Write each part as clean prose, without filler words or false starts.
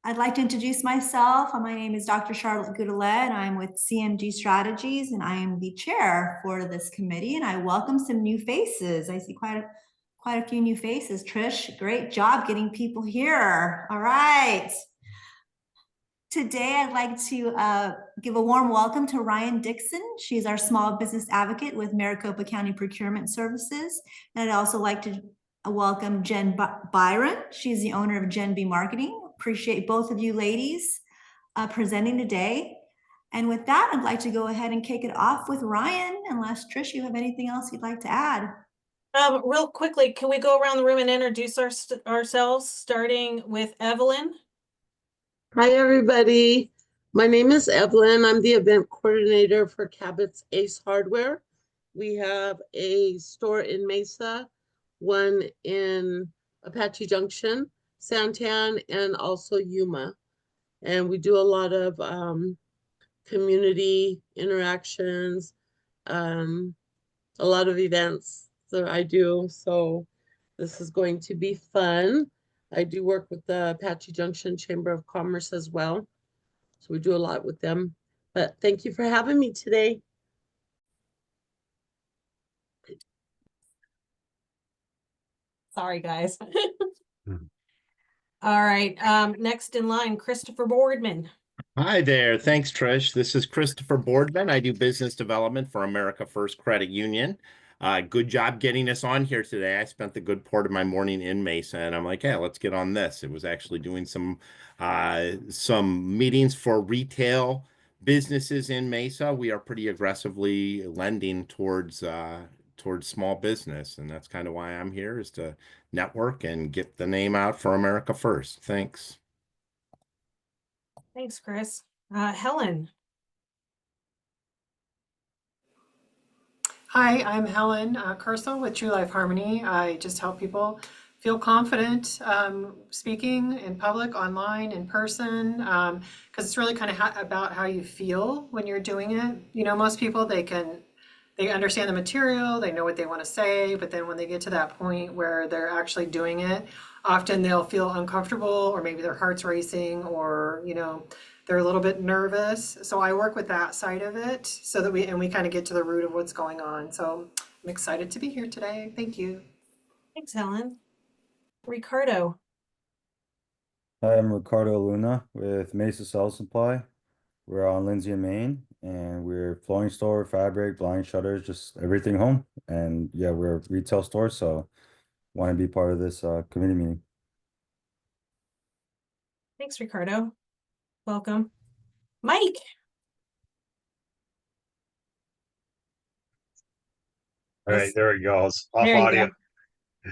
I'd like to introduce myself. My name is Dr. Charlotte Goudelet, and I'm with CMG Strategies, and I am the chair for this committee, and I welcome some new faces. I see quite a few new faces. Trish, great job getting people here. All right. Today, I'd like to give a warm welcome to Ryan Dixon. She's our small business advocate with Maricopa County Procurement Services. And I'd also like to welcome Jen Byron. She's the owner of Gen B Marketing. Appreciate both of you ladies presenting today. And with that, I'd like to go ahead and kick it off with Ryan, unless Trish, you have anything else you'd like to add? Real quickly, can we go around the room and introduce ourselves, starting with Evelyn? Hi, everybody. My name is Evelyn. I'm the event coordinator for Cabot's Ace Hardware. We have a store in Mesa, one in Apache Junction, Santan, and also Yuma. And we do a lot of community interactions, a lot of events that I do. So this is going to be fun. I do work with the Apache Junction Chamber of Commerce as well. So we do a lot with them. But thank you for having me today. Sorry, guys. All right. Next in line, Christopher Boardman. Hi there. Thanks, Trish. This is Christopher Boardman. I do business development for America First Credit Union. Good job getting us on here today. I spent the good part of my morning in Mesa, and I'm like, yeah, let's get on this. It was actually doing some meetings for retail businesses in Mesa. We are pretty aggressively lending towards small business, and that's kind of why I'm here, is to network and get the name out for America First. Thanks. Thanks, Chris. Helen. Hi, I'm Helen Kersel with True Life Harmony. I just help people feel confident speaking in public, online, in person, because it's really kind of about how you feel when you're doing it. You know, most people, they understand the material, they know what they want to say, but then when they get to that point where they're actually doing it, often they'll feel uncomfortable, or maybe their heart's racing, or, you know, they're a little bit nervous. So I work with that side of it so that we kind of get to the root of what's going on. So I'm excited to be here today. Thank you. Thanks, Helen. Ricardo. Hi, I'm Ricardo Luna with Mesa Cell Supply. We're on Lindsay and Main, and we're flooring store, fabric, blind shutters, just everything home. And yeah, we're a retail store, so want to be part of this committee meeting. Thanks, Ricardo. Welcome. Mike. All right, there it goes. Off There you audio. go.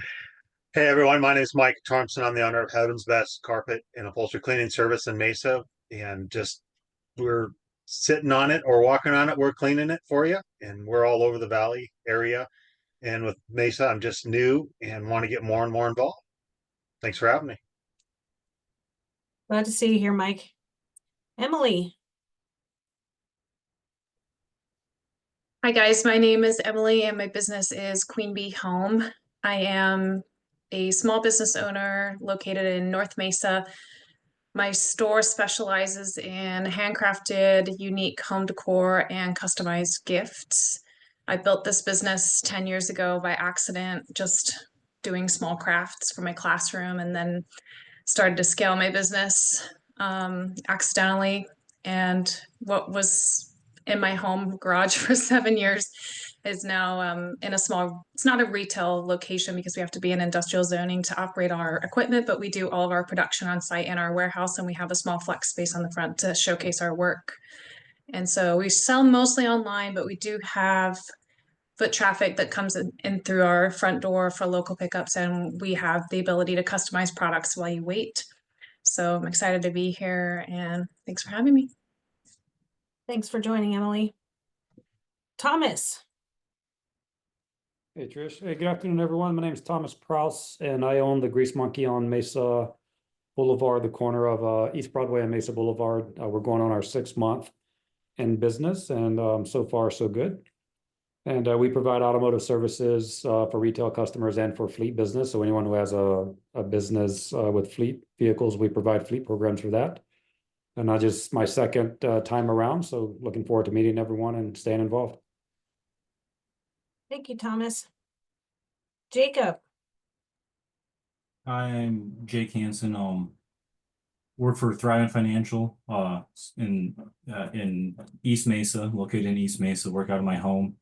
Hey everyone, my name is Mike Thompson. I'm the owner of Heaven's Best Carpet and Upholstery Cleaning Service in Mesa. And just we're sitting on it or walking on it, we're cleaning it for you. And we're all over the valley area. And with Mesa, I'm just new and want to get more and more involved. Thanks for having me. Glad to see you here, Mike. Emily. Hi guys, my name is Emily and my business is Queen Bee Home. I am a small business owner located in North Mesa. My store specializes in handcrafted, unique home decor and customized gifts. I built this business 10 years ago by accident, just doing small crafts for my classroom, and then started to scale my business accidentally. And what was in my home garage for 7 years is now in a small, it's not a retail location because we have to be in industrial zoning to operate our equipment, but we do all of our production on site in our warehouse, and we have a small flex space on the front to showcase our work. And so we sell mostly online, but we do have foot traffic that comes in through our front door for local pickups, and we have the ability to customize products while you wait. So I'm excited to be here, and thanks for having me. Thanks for joining, Emily. Thomas. Hey Trish. Hey, good afternoon, everyone. My name is Thomas Prouse, and I own the Grease Monkey on Mesa Boulevard, the corner of East Broadway and Mesa Boulevard. We're going on our 6th month in business, and so far so good. And we provide automotive services for retail customers and for fleet business. So anyone who has a business with fleet vehicles, we provide fleet programs for that. And not just my second time around. So looking forward to meeting everyone and staying involved. Thank you, Thomas. Jacob. I'm Jake Hansen. Work for Thrivent Financial in East Mesa, located in East Mesa. Work out of my home.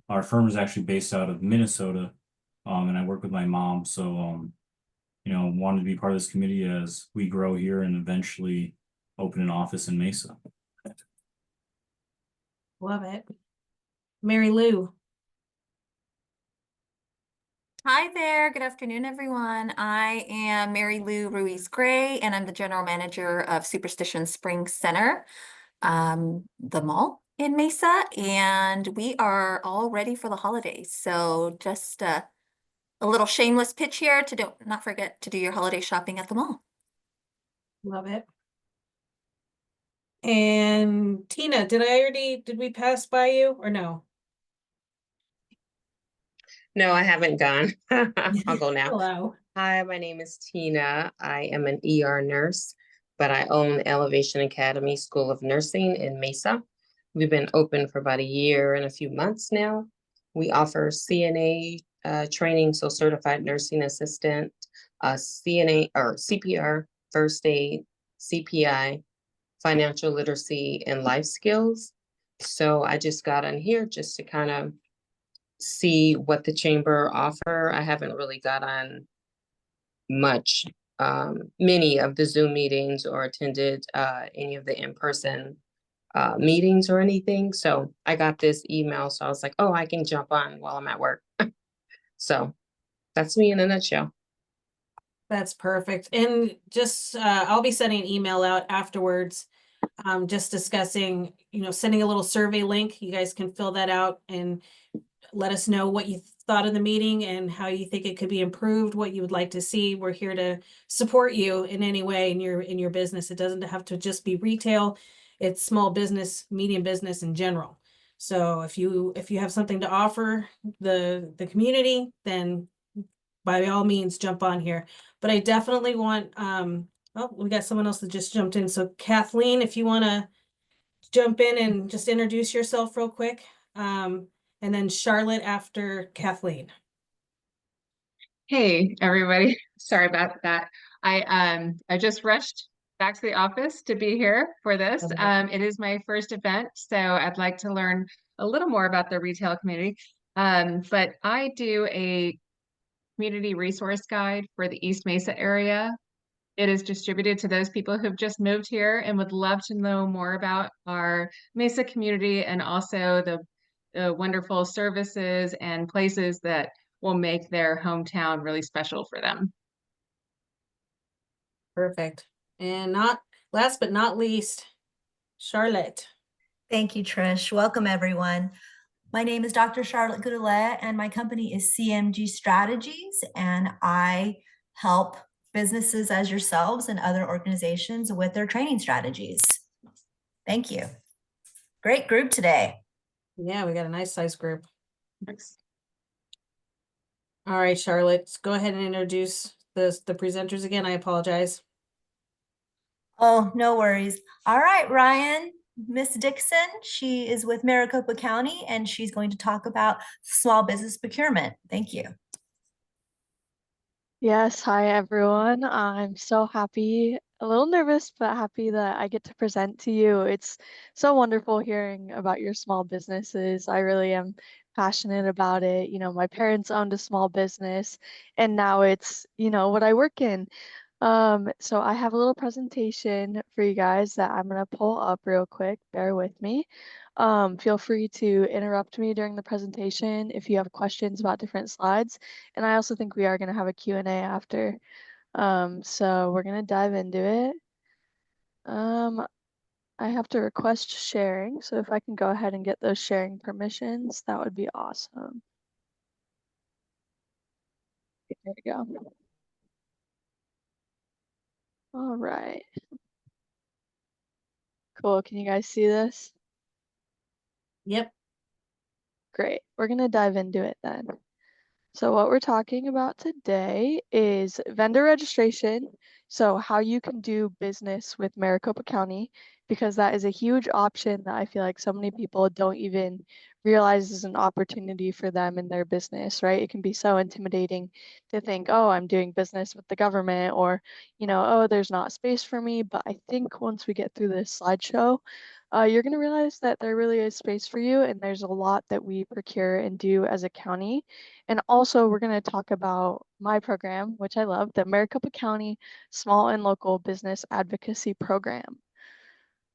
Our firm is actually based out of Minnesota, and I work with my mom. So, wanted to be part of this committee as we grow here and eventually open an office in Mesa. Love it. Mary Lou. Hi there. Good afternoon, everyone. I am Mary Lou Ruiz Gray, and I'm the general manager of Superstition Spring Center, the mall in Mesa, and we are all ready for the holidays. So just a little shameless pitch here to not forget to do your holiday shopping at the mall. Love it. And Tina, did we pass by you or no? No, I haven't gone. I'll go now. Hello. Hi, my name is Tina. I am an ER nurse, but I own Elevation Academy School of Nursing in Mesa. We've been open for about a year and a few months now. We offer CNA training, so certified nursing assistant, CNA or CPR, first aid, CPI, financial literacy, and life skills. So I just got on here just to kind of see what the chamber offer. I haven't really got on much, many of the Zoom meetings or attended any of the in-person meetings or anything. So I got this email, so I was like, oh, I can jump on while I'm at work. So that's me in a nutshell. That's perfect. And just, I'll be sending an email out afterwards, just discussing, sending a little survey link. You guys can fill that out and let us know what you thought of the meeting and how you think it could be improved, what you would like to see. We're here to support you in any way in your business. It doesn't have to just be retail. It's small business, medium business in general. So if you have something to offer the community, then by all means jump on here. But I definitely want, oh, we got someone else that just jumped in. So Kathleen, if you want to jump in and just introduce yourself real quick. And then Charlotte after Kathleen. Hey, everybody. Sorry about that. I just rushed back to the office to be here for this. It is my first event, so I'd like to learn a little more about the retail community. But I do a community resource guide for the East Mesa area. It is distributed to those people who've just moved here and would love to know more about our Mesa community and also the wonderful services and places that will make their hometown really special for them. Perfect. And last but not least, Charlotte. Thank you, Trish. Welcome, everyone. My name is Dr. Charlotte Goudelet, and my company is CMG Strategies, and I help businesses as yourselves and other organizations with their training strategies. Thank you. Great group today. Yeah, we got a nice size group. Thanks. All right, Charlotte, go ahead and introduce the presenters again. I apologize. Oh, no worries. All right, Ryan, Miss Dixon, she is with Maricopa County, and she's going to talk about small business procurement. Thank you. Yes, hi everyone. I'm so happy, a little nervous, but happy that I get to present to you. It's so wonderful hearing about your small businesses. I really am passionate about it. My parents owned a small business and now it's, what I work in. So I have a little presentation for you guys that I'm gonna pull up real quick. Bear with me. Feel free to interrupt me during the presentation if you have questions about different slides. And I also think we are gonna have a Q&A after. So we're gonna dive into it. I have to request sharing. So if I can go ahead and get those sharing permissions, that would be awesome. There we go. All right. Cool. Can you guys see this? Yep. Great. We're going to dive into it then. So what we're talking about today is vendor registration. So how you can do business with Maricopa County, because that is a huge option that I feel like so many people don't even realize is an opportunity for them in their business, right? It can be so intimidating to think, oh, I'm doing business with the government, or, oh, there's not space for me. But I think once we get through this slideshow, you're going to realize that there really is space for you, and there's a lot that we procure and do as a county. And also, we're going to talk about my program, which I love, the Maricopa County Small and Local Business Advocacy Program.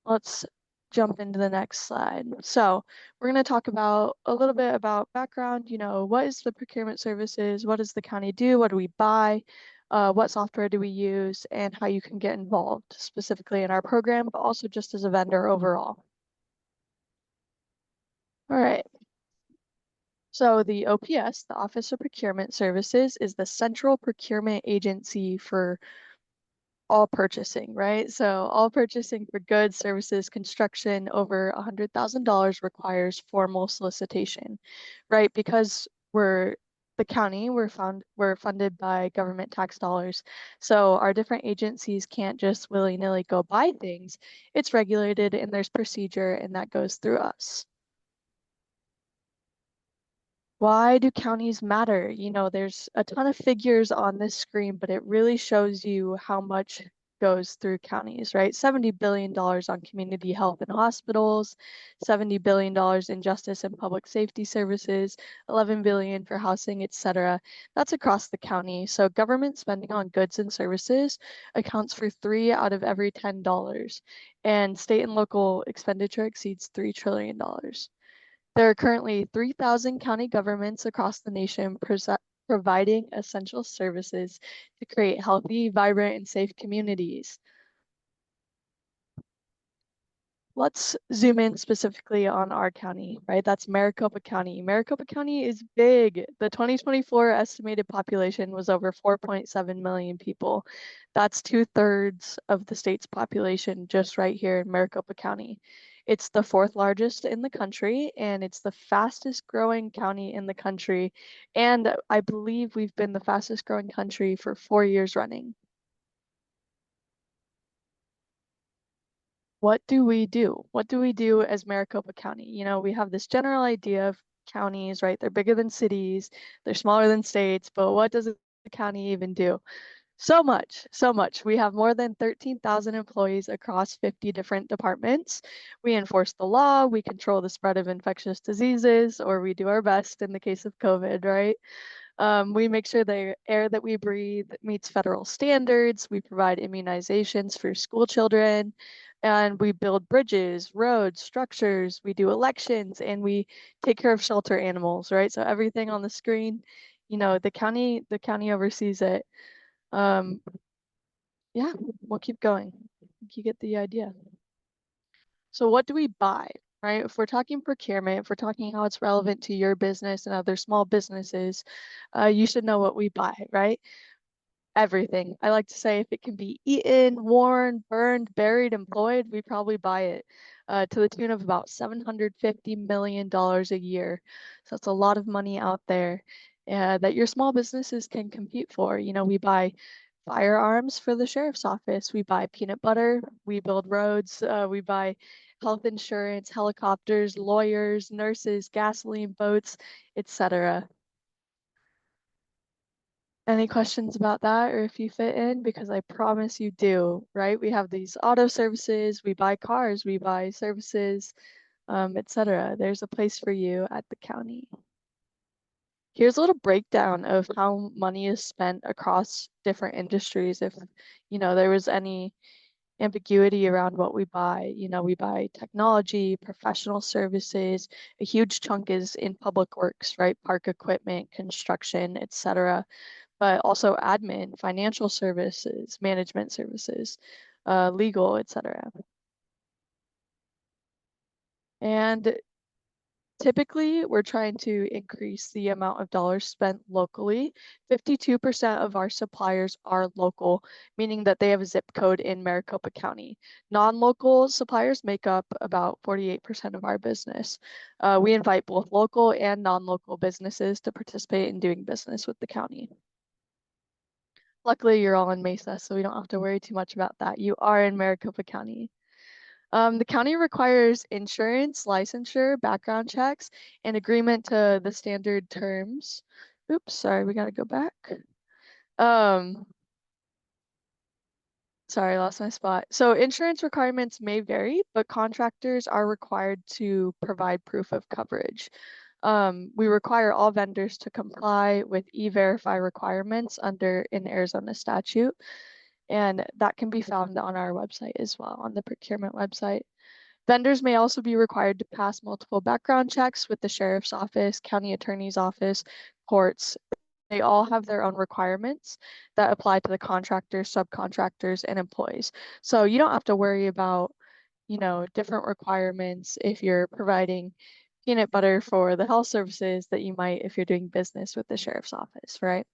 Let's jump into the next slide. So we're going to talk about a little bit about background, what is the procurement services, what does the county do, what do we buy, what software do we use, and how you can get involved specifically in our program, but also just as a vendor overall. All right. So the OPS, the Office of Procurement Services, is the central procurement agency for all purchasing, right? So all purchasing for goods, services, construction over $100,000 requires formal solicitation, right? Because we're the county, we're funded by government tax dollars. So our different agencies can't just willy-nilly go buy things. It's regulated and there's procedure, and that goes through us. Why do counties matter? There's a ton of figures on this screen, but it really shows you how much goes through counties, right? $70 billion on community health and hospitals, $70 billion in justice and public safety services, $11 billion for housing, etc. That's across the county. So government spending on goods and services accounts for 3 out of every $10, and state and local expenditure exceeds $3 trillion. There are currently 3,000 county governments across the nation providing essential services to create healthy, vibrant, and safe communities. Let's zoom in specifically on our county, right? That's Maricopa County. Maricopa County is big. The 2024 estimated population was over 4.7 million people. That's 2/3 of the state's population just right here in Maricopa County. It's the 4th largest in the country, and it's the fastest growing county in the country. And I believe we've been the fastest growing country for 4 years running. What do we do? What do we do as Maricopa County? We have this general idea of counties, right? They're bigger than cities, they're smaller than states, but what does a county even do? So much, so much. We have more than 13,000 employees across 50 different departments. We enforce the law, we control the spread of infectious diseases, or we do our best in the case of COVID, right? We make sure the air that we breathe meets federal standards. We provide immunizations for school children, and we build bridges, roads, structures. We do elections, and we take care of shelter animals, right? So everything on the screen, the county oversees it. Yeah, we'll keep going. You get the idea. So what do we buy, right? If we're talking procurement, if we're talking how it's relevant to your business and other small businesses, you should know what we buy, right? Everything. I like to say if it can be eaten, worn, burned, buried, employed, we probably buy it to the tune of about $750 million a year. So that's a lot of money out there that your small businesses can compete for. We buy firearms for the sheriff's office. We buy peanut butter. We build roads. We buy health insurance, helicopters, lawyers, nurses, gasoline, boats, etc. Any questions about that, or if you fit in? Because I promise you do, right? We have these auto services, we buy cars, we buy services, etc. There's a place for you at the county. Here's a little breakdown of how money is spent across different industries. If there was any ambiguity around what we buy, we buy technology, professional services. A huge chunk is in public works, right? Park equipment, construction, etc. But also admin, financial services, management services, legal, etc. And Typically, we're trying to increase the amount of dollars spent locally. 52% of our suppliers are local, meaning that they have a zip code in Maricopa County. Non-local suppliers make up about 48% of our business. We invite both local and non-local businesses to participate in doing business with the county. Luckily, you're all in Mesa, so we don't have to worry too much about that. You are in Maricopa County. The county requires insurance, licensure, background checks, and agreement to the standard terms. Oops, sorry, we gotta go back. Sorry, I lost my spot. So insurance requirements may vary, but contractors are required to provide proof of coverage. We require all vendors to comply with E-Verify requirements under an Arizona statute. And that can be found on our website as well, on the procurement website. Vendors may also be required to pass multiple background checks with the sheriff's office, county attorney's office, courts. They all have their own requirements that apply to the contractors, subcontractors, and employees. So you don't have to worry about, different requirements if you're providing peanut butter for the health services that you might if you're doing business with the sheriff's office, right?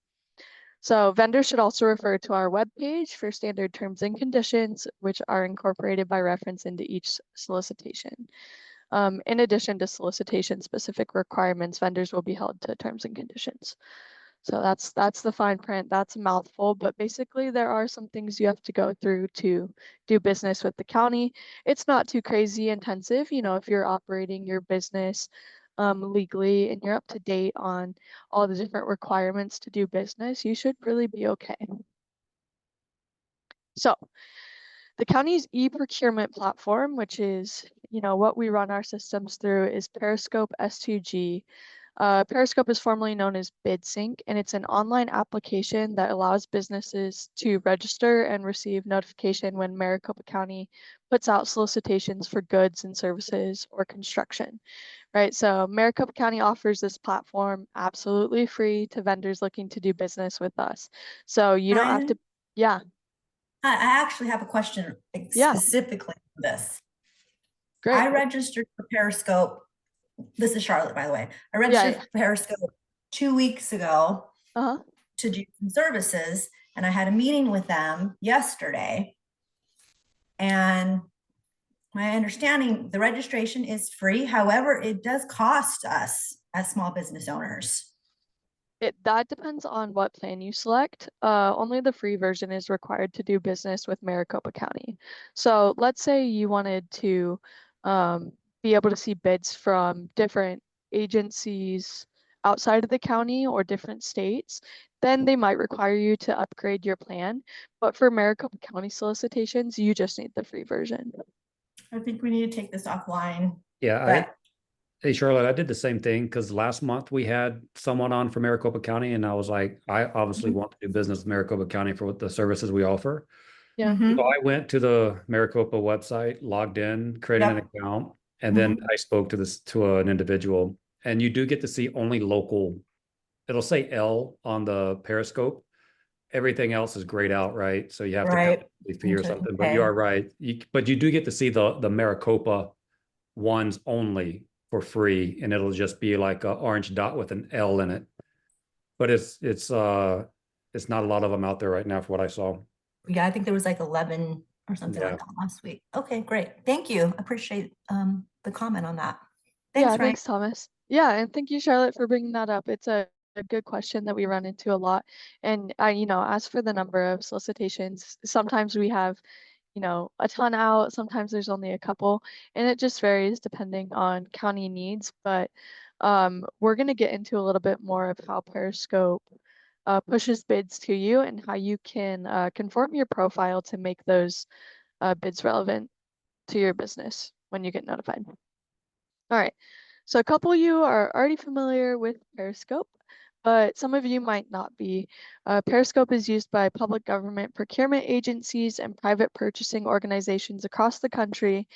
So vendors should also refer to our webpage for standard terms and conditions, which are incorporated by reference into each solicitation. In addition to solicitation-specific requirements, vendors will be held to terms and conditions. So that's the fine print. That's a mouthful, but basically there are some things you have to go through to do business with the county. It's not too crazy intensive. If you're operating your business legally and you're up to date on all the different requirements to do business, you should really be okay. So the county's e-procurement platform, which is, what we run our systems through, is Periscope S2G. Periscope is formerly known as BidSync, and it's an online application that allows businesses to register and receive notification when Maricopa County puts out solicitations for goods and services or construction, right? So Maricopa County offers this platform absolutely free to vendors looking to do business with us. So you don't have to, yeah. I actually have a question specifically for this. Great. I registered for Periscope. This is Charlotte, by the way. I registered for Periscope 2 weeks ago to do some services, and I had a meeting with them yesterday. And my understanding, the registration is free. However, it does cost us as small business owners. That depends on what plan you select. Only the free version is required to do business with Maricopa County. So let's say you wanted to be able to see bids from different agencies outside of the county or different states, then they might require you to upgrade your plan. But for Maricopa County solicitations, you just need the free version. I think we need to take this offline. Yeah, hey, Charlotte, I did the same thing because last month we had someone on from Maricopa County, and I was like, I obviously want to do business with Maricopa County for what the services we offer. Yeah. So I went to the Maricopa website, logged in, created an account, and then I spoke to an individual. And you do get to see only local. It'll say L on the Periscope. Everything else is grayed out, right? So you have to pay a fee or something. But you are right. But you do get to see the Maricopa ones only for free, and it'll just be like an orange dot with an L in it. But it's not a lot of them out there right now for what I saw. Yeah, I think there was like 11 or something like that last week. Okay, great. Thank you. I appreciate the comment on that. Thanks, Ryan. Thanks, Thomas. Yeah, and thank you, Charlotte, for bringing that up. It's a good question that we run into a lot. And as for the number of solicitations, sometimes we have a ton out, sometimes there's only a couple, and it just varies depending on county needs. But we're going to get into a little bit more of how Periscope pushes bids to you and how you can conform your profile to make those bids relevant to your business when you get notified. All right, so a couple of you are already familiar with Periscope, but some of you might not be. Periscope is used by public government procurement agencies and private purchasing organizations across the country.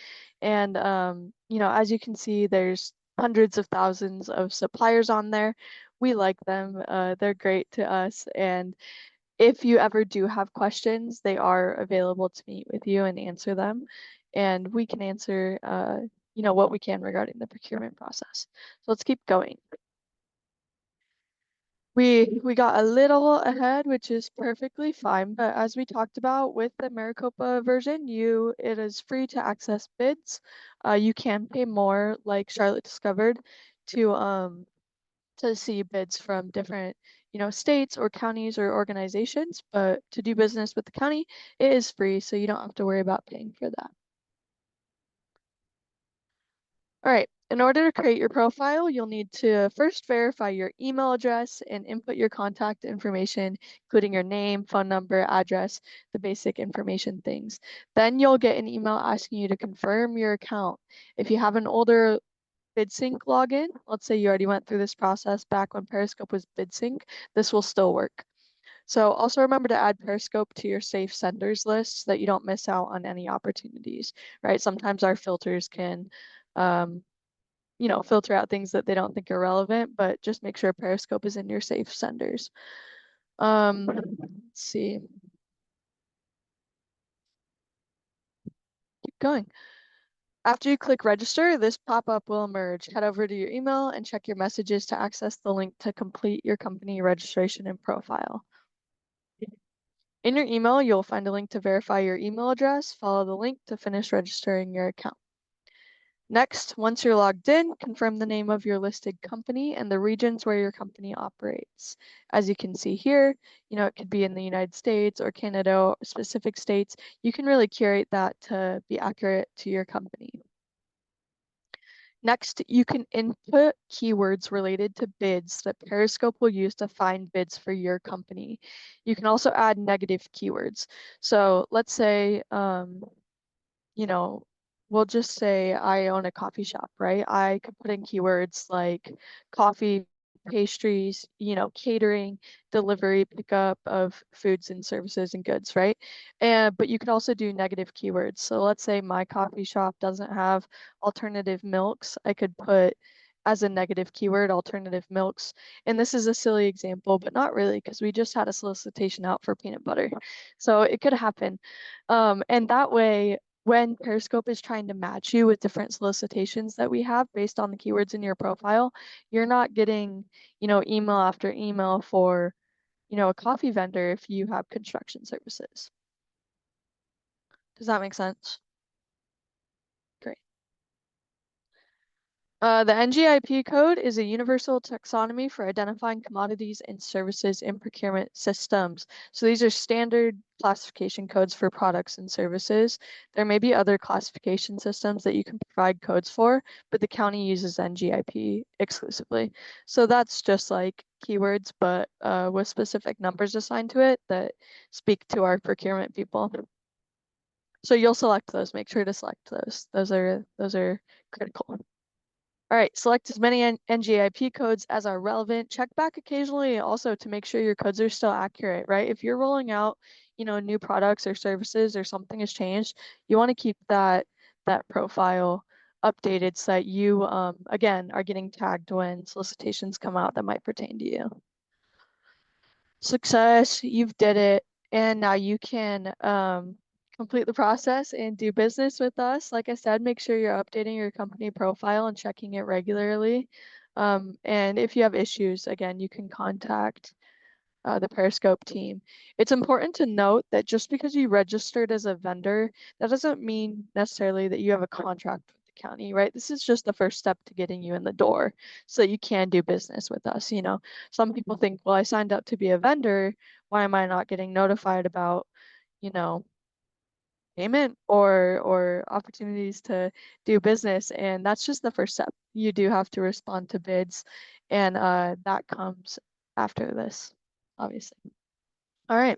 And, as you can see, there's hundreds of thousands of suppliers on there. We like them. They're great to us. And if you ever do have questions, they are available to meet with you and answer them. And we can answer, what we can regarding the procurement process. So let's keep going. We got a little ahead, which is perfectly fine, but as we talked about with the Maricopa version, it is free to access bids. You can pay more, like Charlotte discovered, to see bids from different states or counties or organizations, but to do business with the county, it is free, so you don't have to worry about paying for that. All right, in order to create your profile, you'll need to first verify your email address and input your contact information, including your name, phone number, address, the basic information things. Then you'll get an email asking you to confirm your account. If you have an older BidSync login, let's say you already went through this process back when Periscope was BidSync, this will still work. So also remember to add Periscope to your safe senders list so that you don't miss out on any opportunities, right? Sometimes our filters can filter out things that they don't think are relevant, but just make sure Periscope is in your safe senders. Let's see. Keep going. After you click register, this pop-up will emerge. Head over to your email and check your messages to access the link to complete your company registration and profile. In your email, you'll find a link to verify your email address. Follow the link to finish registering your account. Next, once you're logged in, confirm the name of your listed company and the regions where your company operates. As you can see here, it could be in the United States or Canada or specific states. You can really curate that to be accurate to your company. Next, you can input keywords related to bids that Periscope will use to find bids for your company. You can also add negative keywords. So let's say, we'll just say I own a coffee shop, right? I could put in keywords like coffee, pastries, catering, delivery, pickup of foods and services and goods, right? But you could also do negative keywords. So let's say my coffee shop doesn't have alternative milks. I could put as a negative keyword alternative milks. And this is a silly example, but not really, because we just had a solicitation out for peanut butter. So it could happen. And that way, when Periscope is trying to match you with different solicitations that we have based on the keywords in your profile, you're not getting, email after email for, a coffee vendor if you have construction services. Does that make sense? Great. The NGIP code is a universal taxonomy for identifying commodities and services in procurement systems. So these are standard classification codes for products and services. There may be other classification systems that you can provide codes for, but the county uses NGIP exclusively. So that's just like keywords, but with specific numbers assigned to it that speak to our procurement people. So you'll select those. Make sure to select those. Those are critical. All right, select as many NGIP codes as are relevant. Check back occasionally also to make sure your codes are still accurate, right? If you're rolling out, new products or services or something has changed, you want to keep that profile updated so that you, again, are getting tagged when solicitations come out that might pertain to you. Success, you've did it. And now you can complete the process and do business with us. Like I said, make sure you're updating your company profile and checking it regularly. And if you have issues, again, you can contact the Periscope team. It's important to note that just because you registered as a vendor, that doesn't mean necessarily that you have a contract with the county, right? This is just the first step to getting you in the door so that you can do business with us. Some people think, well, I signed up to be a vendor. Why am I not getting notified about, payment or opportunities to do business? And that's just the first step. You do have to respond to bids, and that comes after this, obviously. All right.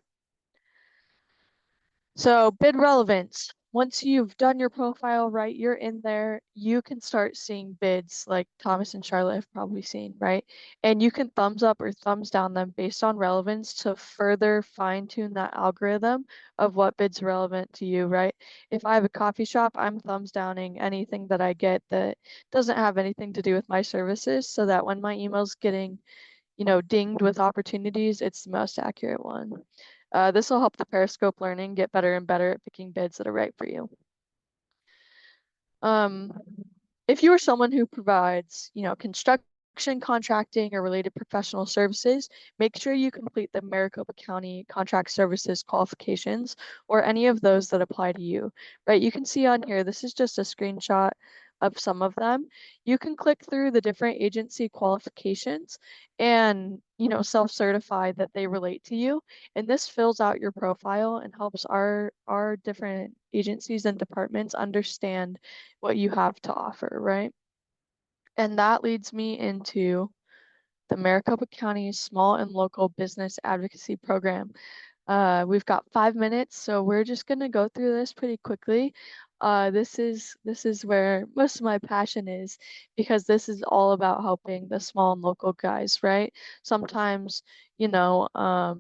So bid relevance. Once you've done your profile right, you're in there, you can start seeing bids like Thomas and Charlotte have probably seen, right? And you can thumbs up or thumbs down them based on relevance to further fine tune that algorithm of what bid's relevant to you, right? If I have a coffee shop, I'm thumbs downing anything that I get that doesn't have anything to do with my services so that when my email's getting, dinged with opportunities, it's the most accurate one. This will help the Periscope learning get better and better at picking bids that are right for you. If you are someone who provides, construction, contracting, or related professional services, make sure you complete the Maricopa County Contract Services qualifications or any of those that apply to you, right? You can see on here, this is just a screenshot of some of them. You can click through the different agency qualifications and, self-certify that they relate to you. And this fills out your profile and helps our different agencies and departments understand what you have to offer, right? And that leads me into the Maricopa County Small and Local Business Advocacy Program. We've got 5 minutes, so we're just gonna go through this pretty quickly. This is where most of my passion is, because this is all about helping the small and local guys, right? Sometimes, the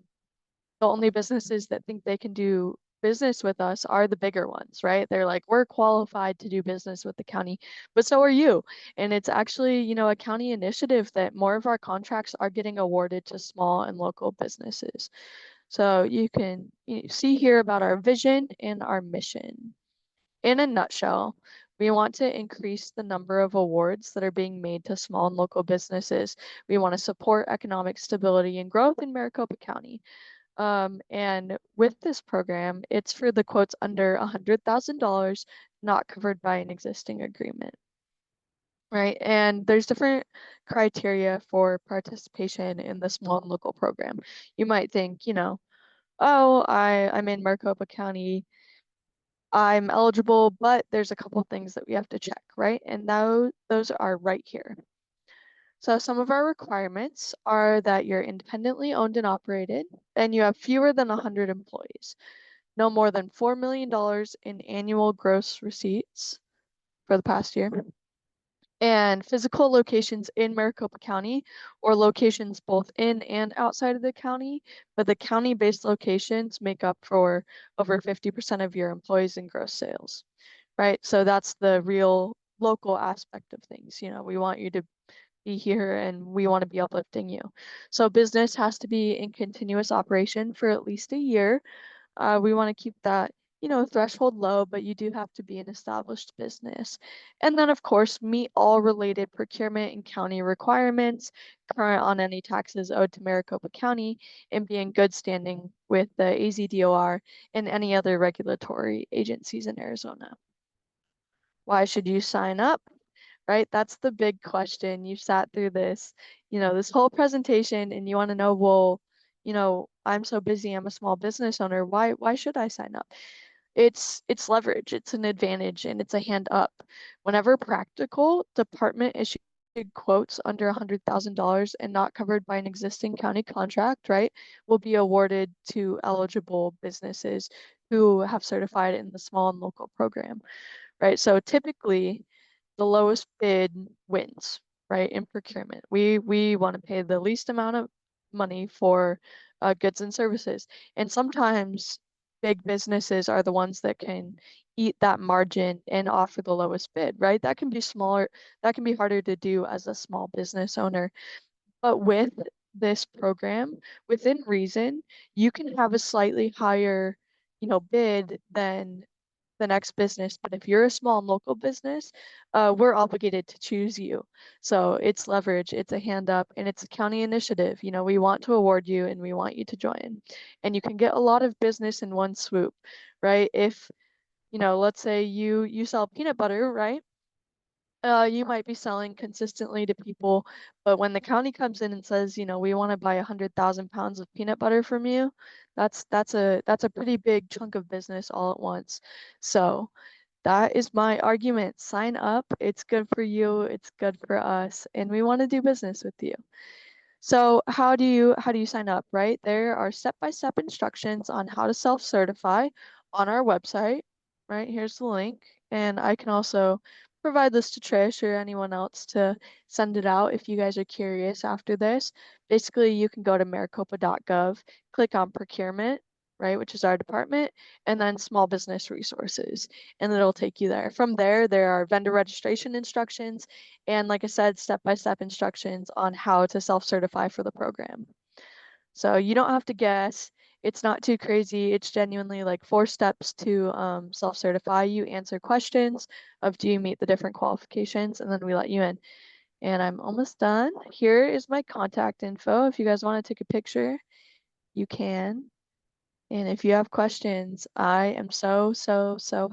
only businesses that think they can do business with us are the bigger ones, right? They're like, we're qualified to do business with the county, but so are you. And it's actually, a county initiative that more of our contracts are getting awarded to small and local businesses. So you can see here about our vision and our mission. In a nutshell, we want to increase the number of awards that are being made to small and local businesses. We want to support economic stability and growth in Maricopa County. And with this program, it's for the quotes under $100,000 not covered by an existing agreement, right? And there's different criteria for participation in the small and local program. You might think, oh, I'm in Maricopa County, I'm eligible, but there's a couple things that we have to check, right? And those are right here. So some of our requirements are that you're independently owned and operated, and you have fewer than 100 employees, no more than $4 million in annual gross receipts for the past year, and physical locations in Maricopa County or locations both in and outside of the county, but the county-based locations make up for over 50% of your employees in gross sales, right? So that's the real local aspect of things. We want you to be here and we want to be uplifting you. So business has to be in continuous operation for at least a year. We want to keep that, threshold low, but you do have to be an established business. And then of course, meet all related procurement and county requirements, current on any taxes owed to Maricopa County, and be in good standing with the AZDOR and any other regulatory agencies in Arizona. Why should you sign up? Right? That's the big question. You sat through this, this whole presentation and you want to know, well, I'm so busy, I'm a small business owner. Why should I sign up? It's leverage, it's an advantage, and it's a hand up. Whenever practical, department issued quotes under $100,000 and not covered by an existing county contract, right, will be awarded to eligible businesses who have certified in the small and local program, right? So typically, the lowest bid wins, right? In procurement, we want to pay the least amount of money for goods and services, and sometimes big businesses are the ones that can eat that margin and offer the lowest bid, right? That can be smaller, that can be harder to do as a small business owner. But with this program, within reason, you can have a slightly higher, bid than the next business. But if you're a small and local business, we're obligated to choose you. So it's leverage, it's a hand up, and it's a county initiative. We want to award you and we want you to join. And you can get a lot of business in one swoop, right? If, let's say you sell peanut butter, right? You might be selling consistently to people, but when the county comes in and says, we want to buy 100,000 pounds of peanut butter from you, that's a pretty big chunk of business all at once. So that is my argument. Sign up. It's good for you. It's good for us, and we want to do business with you. So how do you sign up, right? There are step-by-step instructions on how to self-certify on our website, right? Here's the link, and I can also provide this to Trish or anyone else to send it out if you guys are curious after this. Basically, you can go to maricopa.gov, click on procurement, right, which is our department, and then small business resources, and it'll take you there. From there, there are vendor registration instructions, and like I said, step-by-step instructions on how to self-certify for the program. So you don't have to guess. It's not too crazy. It's genuinely like 4 steps to self-certify. You answer questions of do you meet the different qualifications, and then we let you in. And I'm almost done. Here is my contact info. If you guys want to take a picture, you can. And if you have questions, I am so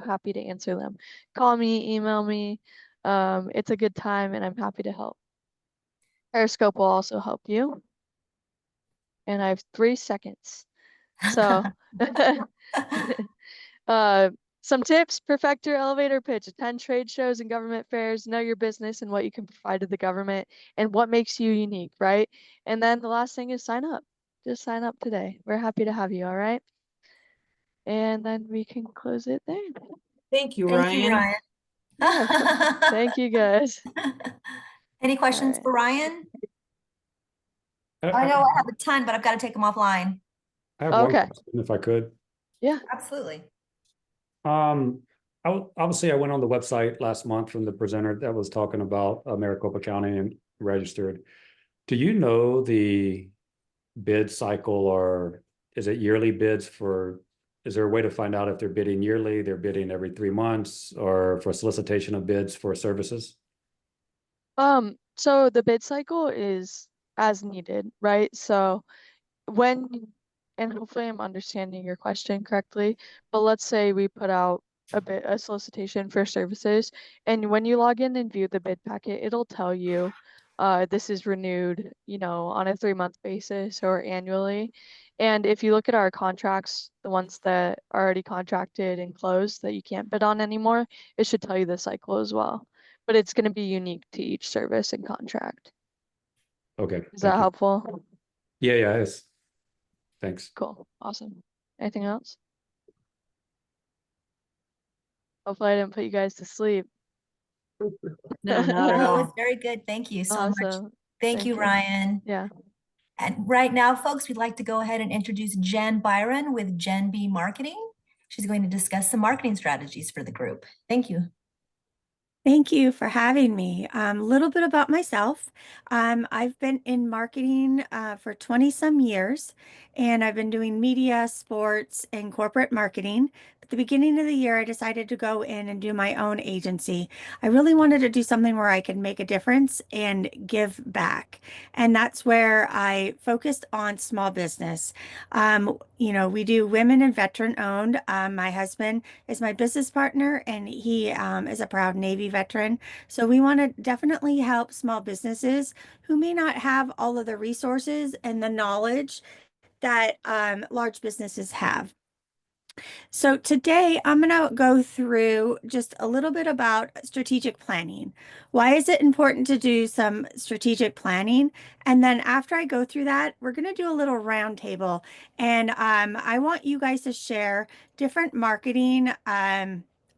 happy to answer them. Call me, email me. It's a good time and I'm happy to help. Periscope will also help you. And I have 3 seconds. So some tips: perfect your elevator pitch, attend trade shows and government fairs, know your business and what you can provide to the government and what makes you unique, right? And then the last thing is sign up. Just sign up today. We're happy to have you, all right? And then we can close it there. Thank you, Thank you, Ryan. Ryan. Yeah, thank you guys. Any questions right. for Ryan? I I know I have a ton, but I've got to take them offline. have one Okay. question if I could. Yeah. Absolutely. Obviously I went on the website last month from the presenter that was talking about Maricopa County and registered. Do you know the bid cycle, or is it yearly bids for, is there a way to find out if they're bidding yearly, they're bidding every 3 months, or for solicitation of bids for services? So the bid cycle is as needed, right? So when, and hopefully I'm understanding your question correctly, but let's say we put out a solicitation for services, and when you log in and view the bid packet, it'll tell you this is renewed, on a 3-month basis or annually. And if you look at our contracts, the ones that are already contracted and closed that you can't bid on anymore, it should tell you the cycle as well. But it's going to be unique to each service and contract. Okay. Is thank that you. helpful? Yeah, yes. Thanks. Cool. Awesome. Anything else? Hopefully I didn't put you guys to sleep. No, not at No, it was all. very good. Thank you so much. Awesome. Thank you, Ryan. Yeah. And right now, folks, we'd like to go ahead and introduce Jen Byron with Gen B Marketing. She's going to discuss some marketing strategies for the group. Thank you. Thank you for having me. A little bit about myself. I've been in marketing for 20 some years, and I've been doing media, sports, and corporate marketing. At the beginning of the year, I decided to go in and do my own agency. I really wanted to do something where I could make a difference and give back. And that's where I focused on small business. We do women and veteran owned. My husband is my business partner, and he is a proud Navy veteran. So we want to definitely help small businesses who may not have all of the resources and the knowledge that large businesses have. So today I'm going to go through just a little bit about strategic planning. Why is it important to do some strategic planning? And then after I go through that, we're going to do a little roundtable. And I want you guys to share different marketing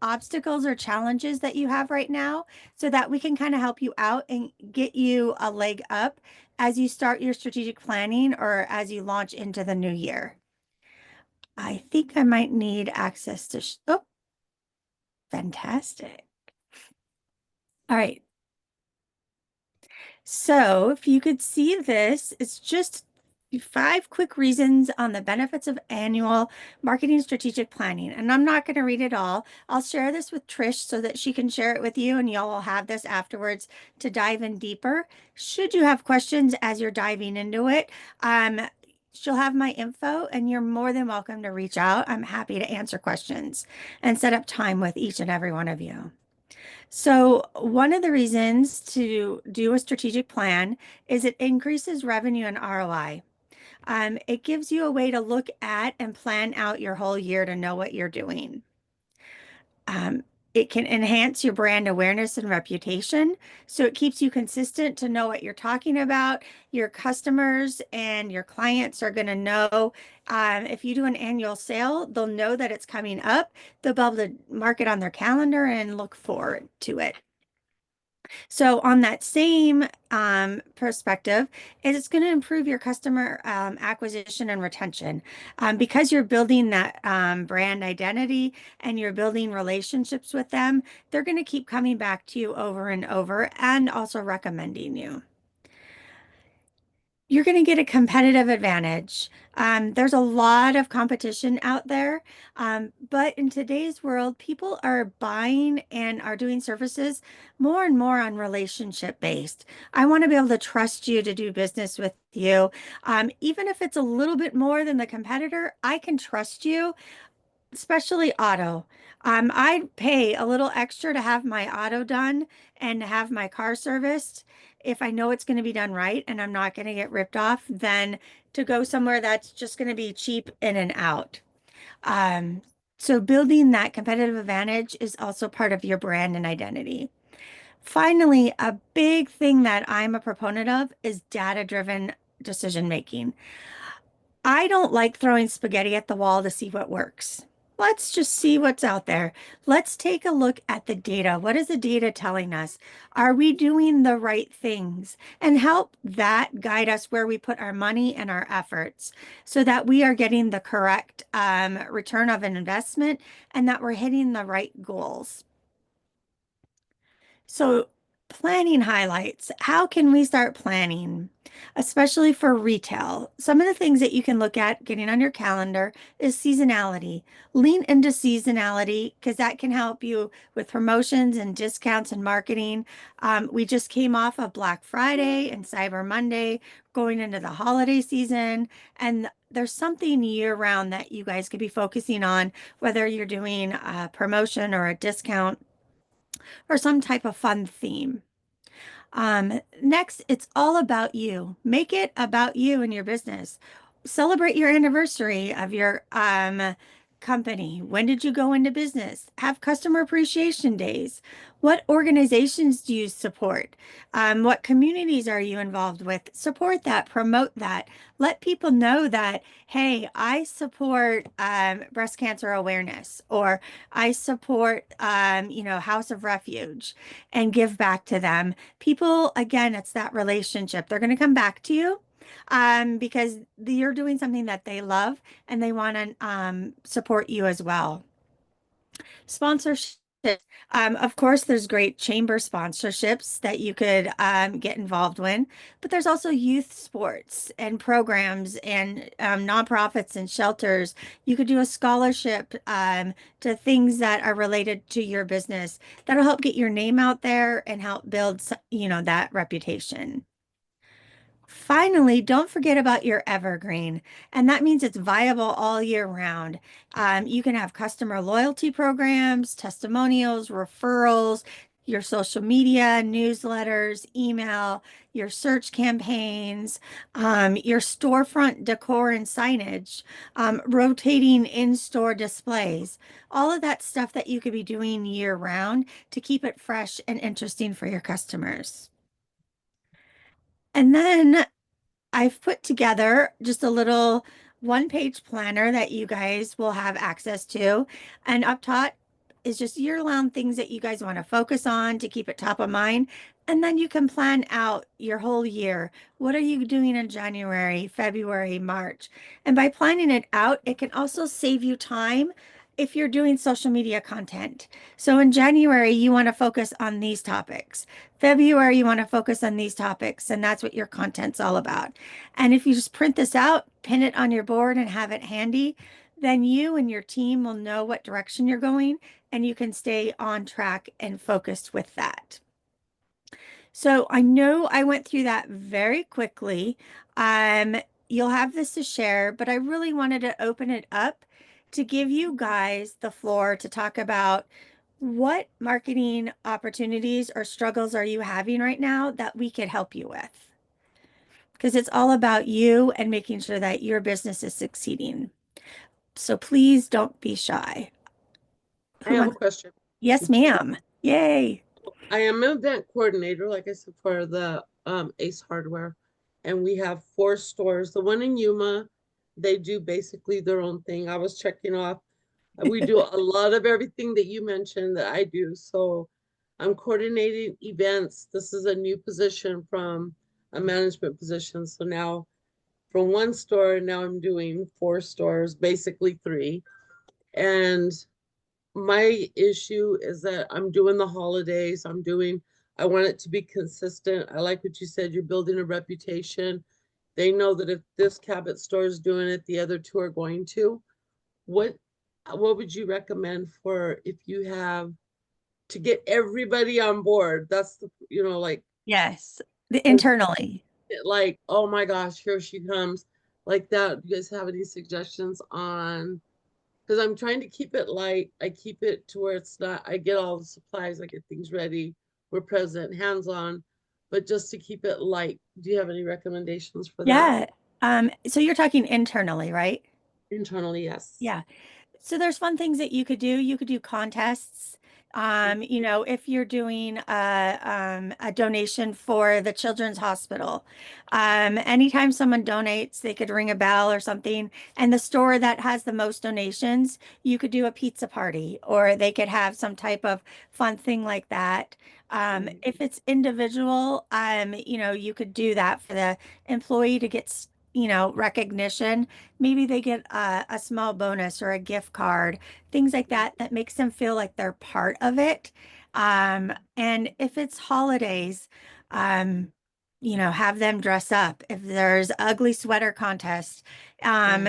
obstacles or challenges that you have right now so that we can kind of help you out and get you a leg up as you start your strategic planning or as you launch into the new year. I think I might need access to, oh, fantastic. All right. So if you could see this, it's just 5 quick reasons on the benefits of annual marketing strategic planning. And I'm not going to read it all. I'll share this with Trish so that she can share it with you, and y'all will have this afterwards to dive in deeper. Should you have questions as you're diving into it, she'll have my info, and you're more than welcome to reach out. I'm happy to answer questions and set up time with each and every one of you. So one of the reasons to do a strategic plan is it increases revenue and ROI. It gives you a way to look at and plan out your whole year to know what you're doing. It can enhance your brand awareness and reputation. So it keeps you consistent to know what you're talking about. Your customers and your clients are going to know if you do an annual sale, they'll know that it's coming up. They'll be able to mark it on their calendar and look forward to it. So on that same perspective, it's going to improve your customer acquisition and retention because you're building that brand identity and you're building relationships with them. They're going to keep coming back to you over and over and also recommending you. you're going to get a competitive advantage. There's a lot of competition out there, but in today's world, people are buying and are doing services more and more on relationship based. I want to be able to trust you to do business with you. Even if it's a little bit more than the competitor, I can trust you, especially auto. I pay a little extra to have my auto done and to have my car serviced if I know it's going to be done right and I'm not going to get ripped off, than to go somewhere that's just going to be cheap in and out. Um, so building that competitive advantage is also part of your brand and identity. Finally, a big thing that I'm a proponent of is data-driven decision making. I don't like throwing spaghetti at the wall to see what works. Let's just see what's out there. Let's take a look at the data. What is the data telling us? Are we doing the right things? And help that guide us where we put our money and our efforts so that we are getting the correct return of an investment and that we're hitting the right goals. So planning highlights. How can we start planning, especially for retail? Some of the things that you can look at getting on your calendar is seasonality. Lean into seasonality because that can help you with promotions and discounts and marketing. We just came off of Black Friday and Cyber Monday, going into the holiday season, and there's something year round that you guys could be focusing on, whether you're doing a promotion or a discount or some type of fun theme. Next, it's all about you. Make it about you and your business. Celebrate your anniversary of your company. When did you go into business? Have customer appreciation days. What organizations do you support? What communities are you involved with? Support that, promote that. Let people know that, hey, I support breast cancer awareness, or I support, House of Refuge, and give back to them. People, again, it's that relationship. They're going to come back to you because you're doing something that they love and they want to support you as well. Sponsorship. Of course, there's great chamber sponsorships that you could get involved in, but there's also youth sports and programs and nonprofits and shelters. You could do a scholarship to things that are related to your business. That'll help get your name out there and help build, that reputation. Finally, don't forget about your evergreen, and that means it's viable all year round. You can have customer loyalty programs, testimonials, referrals, your social media, newsletters, email, your search campaigns, your storefront decor and signage, rotating in-store displays, all of that stuff that you could be doing year round to keep it fresh and interesting for your customers. And then I've put together just a little one-page planner that you guys will have access to. And up top is just year-round things that you guys want to focus on to keep it top of mind. And then you can plan out your whole year. What are you doing in January, February, March? And by planning it out, it can also save you time if you're doing social media content. So in January, you want to focus on these topics. February, you want to focus on these topics, and that's what your content's all about. And if you just print this out, pin it on your board and have it handy, then you and your team will know what direction you're going, and you can stay on track and focused with that. So I know I went through that very quickly. You'll have this to share, but I really wanted to open it up to give you guys the floor to talk about what marketing opportunities or struggles are you having right now that we could help you with? Because it's all about you and making sure that your business is succeeding. So please don't be shy. I have a question. Yes, ma'am. Yay. I am an event coordinator, like I said, for the Ace Hardware, and we have 4 stores. The one in Yuma, they do basically their own thing. I was checking off. We do a lot of everything that you mentioned that I do. So I'm coordinating events. This is a new position from a management position. So now from 1 store, now I'm doing 4 stores, basically 3. And my issue is that I'm doing the holidays. I want it to be consistent. I like what you said, you're building a reputation. they know that if this Cabot store is doing it, the other two are going to. What would you recommend for if you have to get everybody on board? That's the, like, Yes, internally. like, oh my gosh, here she comes, like that. Do you guys have any suggestions on? Because I'm trying to keep it light. I keep it to where it's not, I get all the supplies, I get things ready, we're present, hands-on, but just to keep it light. Do you have any recommendations for that? Yeah. So you're talking internally, right? Internally, yes. Yeah. So there's fun things that you could do. You could do contests. If you're doing a donation for the Children's Hospital, anytime someone donates, they could ring a bell or something. And the store that has the most donations, you could do a pizza party, or they could have some type of fun thing like that. If it's individual, you could do that for the employee to get, recognition. Maybe they get a small bonus or a gift card, things like that, that makes them feel like they're part of it. And if it's holidays, have them dress up. If there's ugly sweater contest, on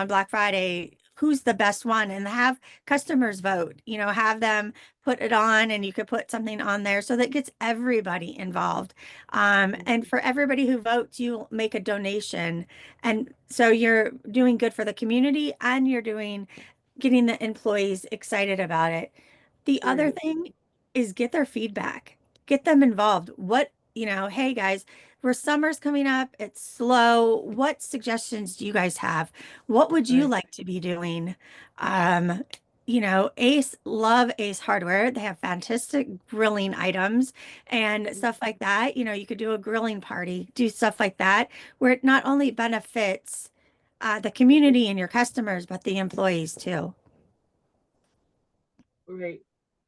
Black Friday, who's the best one, and have customers vote, have them put it on, and you could put something on there so that gets everybody involved. And for everybody who votes, you make a donation. And so you're doing good for the community, and you're getting the employees excited about it. The other Right. thing is get their feedback, get them involved. Hey guys, summer's coming up, it's slow. What suggestions do you guys have? What would you Right. like to be doing? Love Ace Hardware. They have fantastic grilling items and stuff like that. You could do a grilling party, do stuff like that, where it not only benefits the community and your customers, but the employees too. Right.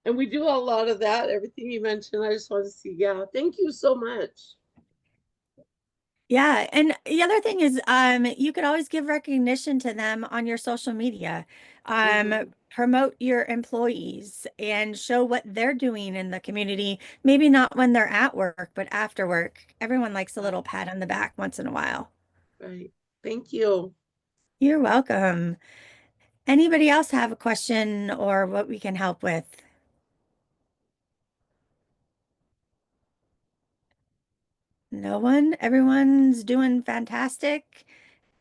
And we do a lot of that, everything you mentioned. I just want to see, yeah, thank you so much. Yeah, and the other thing is, you could always give recognition to them on your social media. Promote your employees and show what they're doing in the community. Maybe not when they're at work, but after work. Everyone likes a little pat on the back once in a while. Right. Thank you. You're welcome. Anybody else have a question or what we can help with? No one? Everyone's doing fantastic.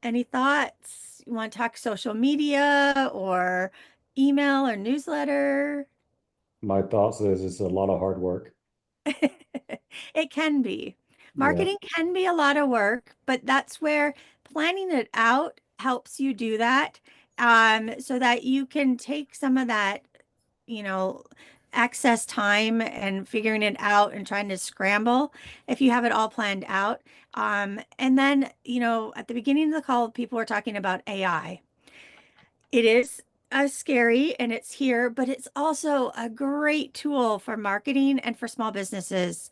Any thoughts? You want to talk social media or email or newsletter? My thoughts is it's a lot of hard work. It can be. Yeah. Marketing can be a lot of work, but that's where planning it out helps you do that, so that you can take some of that, access time and figuring it out and trying to scramble if you have it all planned out. And then, at the beginning of the call, people were talking about AI. It is scary and it's here, but it's also a great tool for marketing and for small businesses.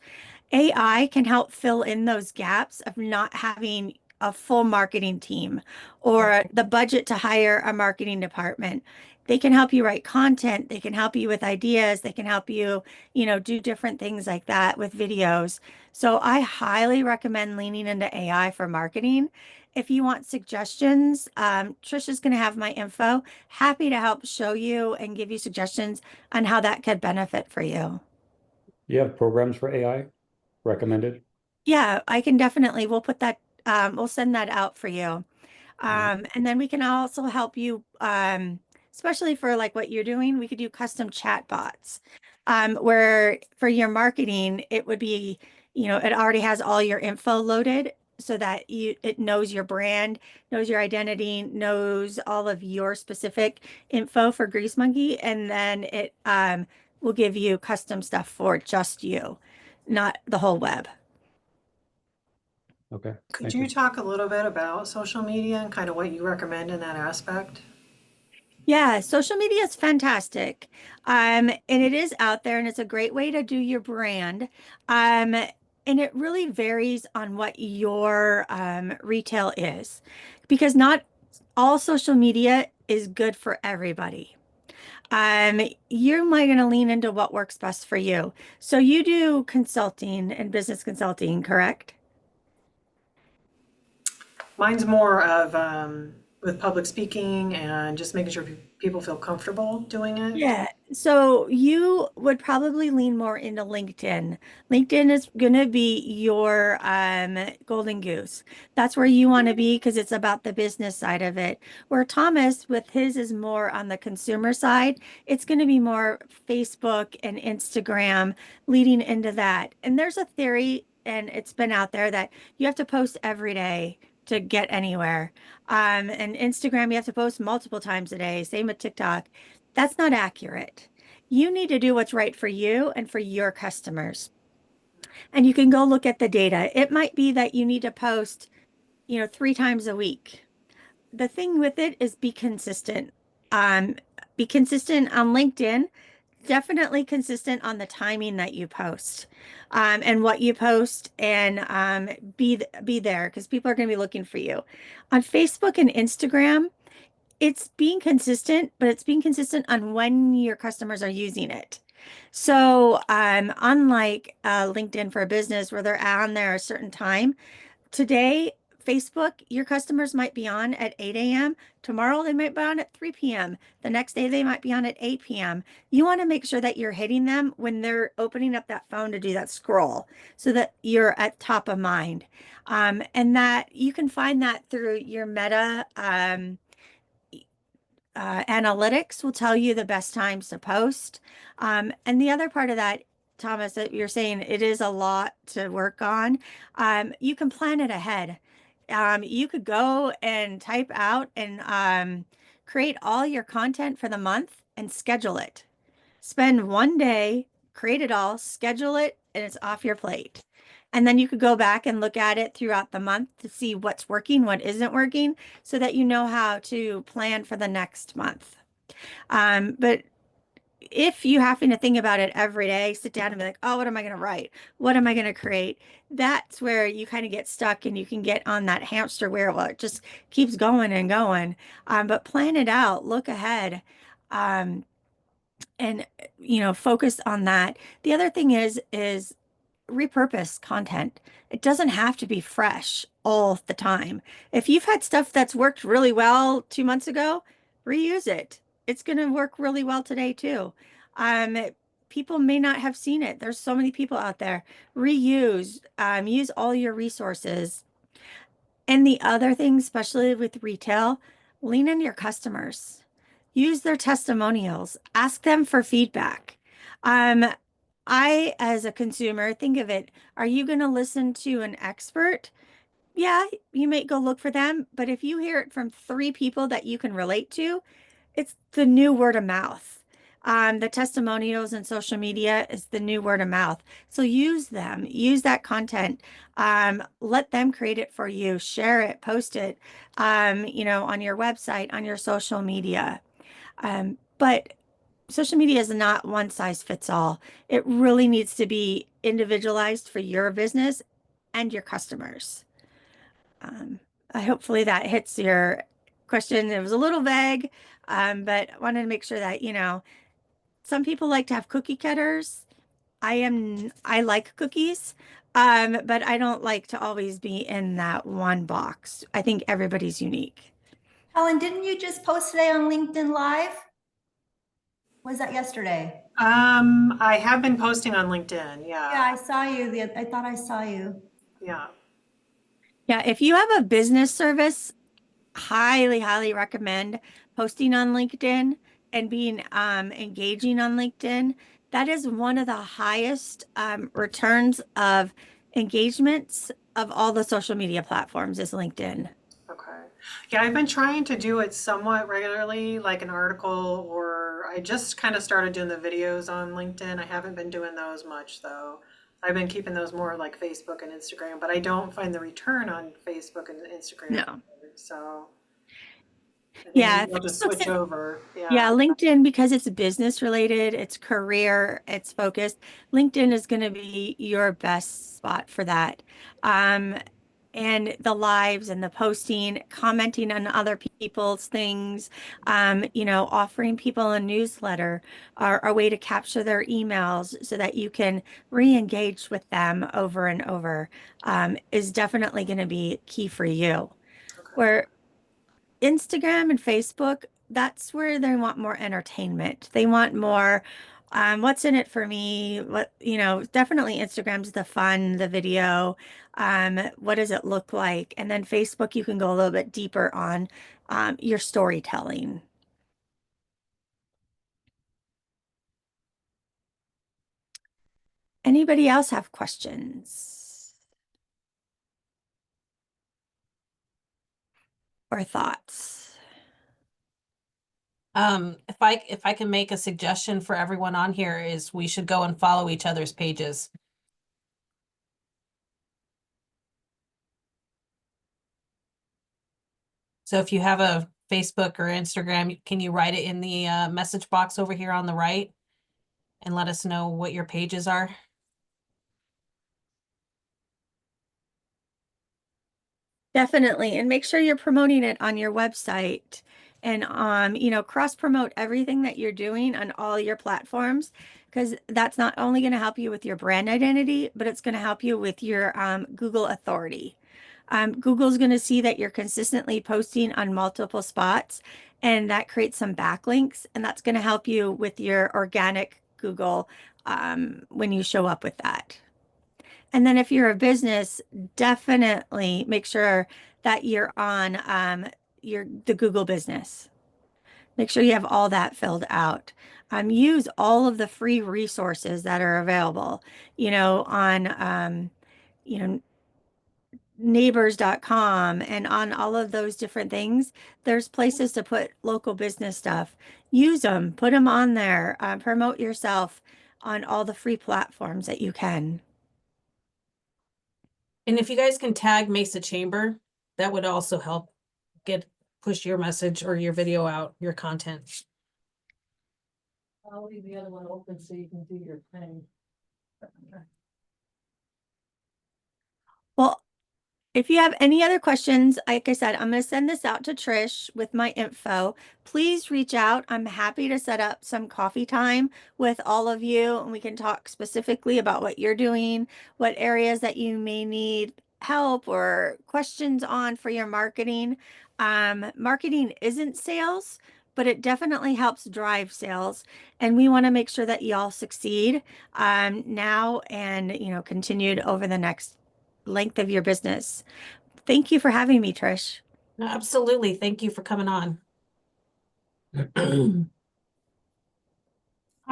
AI can help fill in those gaps of not having a full marketing team or the budget to hire a marketing department. They can help you write content. They can help you with ideas. They can help you, do different things like that with videos. So I highly recommend leaning into AI for marketing. If you want suggestions, Trisha's going to have my info. Happy to help show you and give you suggestions on how that could benefit for you. You have programs for AI recommended? Yeah, I can definitely, we'll put that, we'll send that out for you. And then we can also help you, especially for like what you're doing, we could do custom chat bots. Where for your marketing, it would be, it already has all your info loaded so that it knows your brand, knows your identity, knows all of your specific info for Grease Monkey, and then it will give you custom stuff for just you, not the whole web. Okay. Could you talk a little bit about social media and kind of what you recommend in that aspect? Yeah, social media is fantastic. And it is out there and it's a great way to do your brand. And it really varies on what your retail is, because not all social media is good for everybody. You might going to lean into what works best for you. So you do consulting and business consulting, correct? Mine's more of with public speaking and just making sure people feel comfortable doing it. Yeah, so you would probably lean more into LinkedIn. LinkedIn is going to be your golden goose. That's where you want to be because it's about the business side of it. Where Thomas, with his, is more on the consumer side. It's going to be more Facebook and Instagram leading into that. And there's a theory, and it's been out there, that you have to post every day to get anywhere. And Instagram, you have to post multiple times a day. Same with TikTok. That's not accurate. You need to do what's right for you and for your customers. And you can go look at the data. It might be that you need to post, 3 times a week. The thing with it is be consistent. Be consistent on LinkedIn, definitely consistent on the timing that you post, and what you post, and be there because people are going to be looking for you. On Facebook and Instagram, it's being consistent, but it's being consistent on when your customers are using it. So, unlike LinkedIn for a business where they're on there a certain time, today, Facebook, your customers might be on at 8 a.m. Tomorrow, they might be on at 3 p.m. The next day, they might be on at 8 p.m. You want to make sure that you're hitting them when they're opening up that phone to do that scroll so that you're at top of mind. And that you can find that through your Meta analytics will tell you the best times to post. And the other part of that, Thomas, that you're saying it is a lot to work on. You can plan it ahead. You could go and type out and create all your content for the month and schedule it. Spend one day, create it all, schedule it, and it's off your plate. And then you could go back and look at it throughout the month to see what's working, what isn't working, so that you know how to plan for the next month. But if you happen to think about it every day, sit down and be like, oh, what am I going to write? What am I going to create? That's where you kind of get stuck and you can get on that hamster wheel. Well, it just keeps going and going. But plan it out, look ahead. And focus on that. The other thing is repurpose content. It doesn't have to be fresh all the time. If you've had stuff that's worked really well 2 months ago, reuse it. It's going to work really well today too. People may not have seen it. There's so many people out there. Reuse, use all your resources. And the other thing, especially with retail, lean on your customers. Use their testimonials. Ask them for feedback. I, as a consumer, think of it, are you going to listen to an expert? Yeah, you may go look for them, but if you hear it from 3 people that you can relate to, it's the new word of mouth. The testimonials and social media is the new word of mouth. So use them, use that content. Let them create it for you, share it, post it, on your website, on your social media. But social media is not one size fits all. It really needs to be individualized for your business and your customers. Hopefully that hits your question. It was a little vague, but I wanted to make sure that, some people like to have cookie cutters. I like cookies, but I don't like to always be in that one box. I think everybody's unique. Helen, didn't you just post today on LinkedIn Live? Was that yesterday? I have been posting on LinkedIn. Yeah, Yeah. I saw you. I thought I saw you. Yeah. Yeah, if you have a business service, highly, highly recommend posting on LinkedIn and being engaging on LinkedIn. That is one of the highest returns of engagements of all the social media platforms is LinkedIn. Okay. Yeah, I've been trying to do it somewhat regularly, like an article, or I just kind of started doing the videos on LinkedIn. I haven't been doing those much though. I've been keeping those more like Facebook and Instagram, but I don't find the return on Facebook and Instagram. No. So I think Yeah, maybe I'll just Facebook's switch over. Yeah, LinkedIn, because it's business related, it's career, it's focused. LinkedIn is going to be your best spot for that. And the lives and the posting, commenting on other people's things, offering people a newsletter or a way to capture their emails so that you can re-engage with them over and over, is definitely going to be key for you. Where Instagram and Facebook, that's where they want more entertainment. They want more, what's in it for me? What, definitely Instagram's the fun, the video. What does it look like? And then Facebook, you can go a little bit deeper on your storytelling. Anybody else have questions or thoughts? If I can make a suggestion for everyone on here is we should go and follow each other's pages. So if you have a Facebook or Instagram, can you write it in the message box over here on the right and let us know what your pages are? Definitely. And make sure you're promoting it on your website and cross promote everything that you're doing on all your platforms, because that's not only going to help you with your brand identity, but it's going to help you with your Google authority. Google's going to see that you're consistently posting on multiple spots, and that creates some backlinks, and that's going to help you with your organic Google when you show up with that. And then if you're a business, definitely make sure that you're on the Google business. Make sure you have all that filled out. Use all of the free resources that are available, on neighbors.com and on all of those different things. There's places to put local business stuff. Use them, put them on there, promote yourself on all the free platforms that you can. And if you guys can tag Mesa Chamber, that would also help push your message or your video out, your content. I'll leave the other one open so you can do your thing. Well, if you have any other questions, like I said, I'm going to send this out to Trish with my info. Please reach out. I'm happy to set up some coffee time with all of you, and we can talk specifically about what you're doing, what areas that you may need help or questions on for your marketing. Marketing isn't sales, but it definitely helps drive sales, and we want to make sure that y'all succeed now and continued over the next length of your business. Thank you for having me, Trish. No, absolutely. Thank you for coming on. All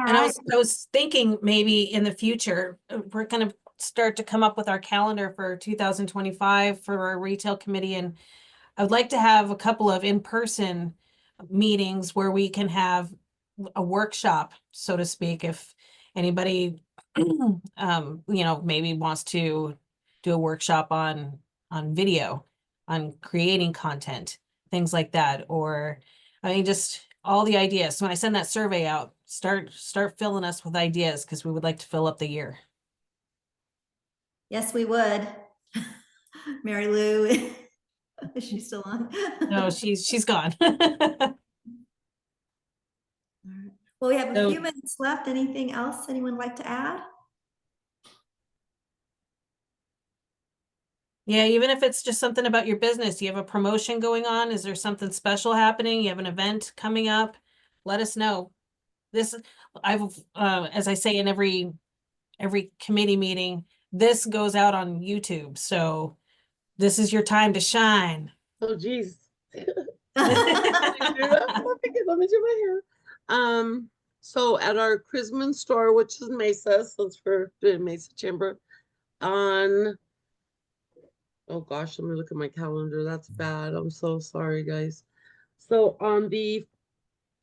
And right. I was thinking maybe in the future, we're going to start to come up with our calendar for 2025 for our retail committee. And I would like to have a couple of in-person meetings where we can have a workshop, so to speak, if anybody, maybe wants to do a workshop on video, on creating content, things like that. Or, just all the ideas. So when I send that survey out, start filling us with ideas, because we would like to fill up the year. Yes, we would. Mary Lou, is she still on? No, she's gone. Well, we have a So- few minutes left. Anything else anyone would like to add? Yeah, even if it's just something about your business, you have a promotion going on, is there something special happening? You have an event coming up? Let us know. As I say in every committee meeting, this goes out on YouTube. So this is your time to shine. Oh, geez. Let me do my hair. So at our Chrisman store, which is Mesa, since we're doing Mesa Chamber, oh gosh, let me look at my calendar. That's bad. I'm so sorry, guys. So on the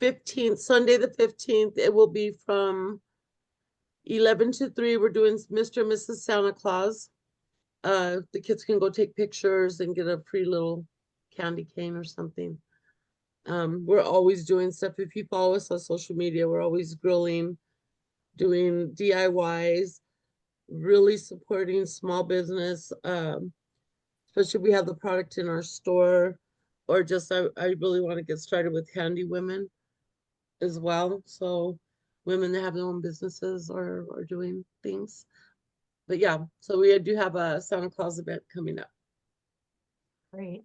15th, Sunday the 15th, it will be from 11 to 3. We're doing Mr. and Mrs. Santa Claus. The kids can go take pictures and get a free little candy cane or something. We're always doing stuff. If you follow us on social media, we're always grilling, doing DIYs, really supporting small business, especially if we have the product in our store, or just I really want to get started with handy women as well. So women that have their own businesses or doing things. But yeah, so we do have a Santa Claus event coming up. Great.